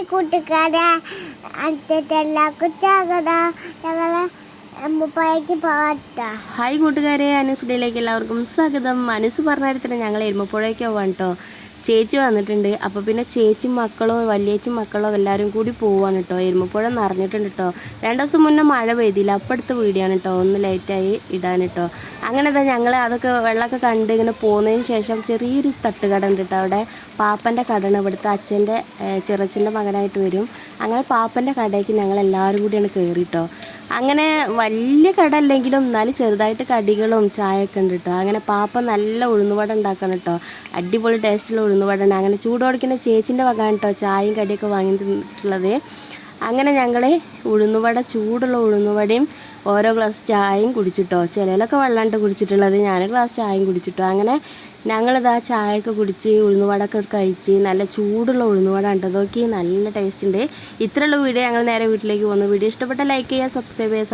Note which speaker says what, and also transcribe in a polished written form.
Speaker 1: കൂട്ടുകാരെ എല്ലാവർക്കും ഞങ്ങള് എരുമപ്പുഴയ്ക്ക് പോവാട്ടോ.
Speaker 2: ഹായ് കൂട്ടുകാരെ, അനുസുഡിയിലേക്ക് എല്ലാവർക്കും സ്വാഗതം. അനുസ് പറഞ്ഞ നേരത്തിന് ഞങ്ങൾ എരുമപ്പുഴയ്ക്ക് പോവാൻ കേട്ടോ. ചേച്ചി വന്നിട്ടുണ്ട്. അപ്പോൾ പിന്നെ ചേച്ചി മക്കളോ വലിയേച്ചി മക്കളോ എല്ലാവരും കൂടി പോവാണ് കേട്ടോ. എരുമപ്പുഴ നിറഞ്ഞിട്ടുണ്ട് കേട്ടോ. 2 ദിവസം മുന്നേ മഴ പെയ്തില്ല, അപ്പോൾ അടുത്ത വീഡിയോ ആണ് കേട്ടോ, ഒന്ന് ലേറ്റായി ഇടാൻ കേട്ടോ. അങ്ങനെ ഞങ്ങൾ അതൊക്കെ വെള്ളമൊക്കെ കണ്ട് ഇങ്ങനെ പോകുന്നതിന് ശേഷം ചെറിയൊരു തട്ടുകട ഉണ്ട് കേട്ടോ. അവിടെ പാപ്പൻ്റെ കടയാണ്. ഇവിടുത്തെ അച്ഛൻ്റെ ചെറുച്ഛൻ്റെ മകനായിട്ട് വരും. അങ്ങനെ പാപ്പൻ്റെ കടയ്ക്ക് ഞങ്ങൾ എല്ലാവരും കൂടിയാണ് കയറി കേട്ടോ. അങ്ങനെ വലിയ കട അല്ലെങ്കിലും എന്നാലും ചെറുതായിട്ട് കടികളും ചായയൊക്കെ ഉണ്ട് കേട്ടോ. അങ്ങനെ പാപ്പ നല്ല ഉഴുന്നുവട ഉണ്ടാക്കണം കേട്ടോ. അടിപൊളി ടേസ്റ്റുള്ള ഉഴുന്നുവടയാണ്. അങ്ങനെ ചൂടോടിക്കുന്ന ചേച്ചിൻ്റെ വകയാണ് കേട്ടോ ചായയും കടിയൊക്കെ വാങ്ങി തിന്നിട്ടുള്ളത്. അങ്ങനെ ഞങ്ങൾ ഉഴുന്നുവട, ചൂടുള്ള ഉഴുന്നുവടയും ഓരോ ഗ്ലാസ് ചായയും കുടിച്ചിട്ടോ. ചിലരൊക്കെ വെള്ളമാണ് കുടിച്ചിട്ടുള്ളത്, ഞാൻ ഗ്ലാസ് ചായയും കുടിച്ചിട്ടോ. അങ്ങനെ ഞങ്ങളിതാ ചായയൊക്കെ കുടിച്ച് ഉഴുന്നുവടയൊക്കെ കഴിച്ച് നല്ല ചൂടുള്ള ഉഴുന്നുവട ഉണ്ട്. നോക്കി നല്ല ടേസ്റ്റ് ഉണ്ട്. ഇത്രയുള്ള വീഡിയോ ഞങ്ങൾ നേരെ വീട്ടിലേക്ക് പോകുന്നു. വീഡിയോ ഇഷ്ടപ്പെട്ട ലൈക്ക് ചെയ്യുക, സബ്സ്ക്രൈബ് ചെയ്യുക.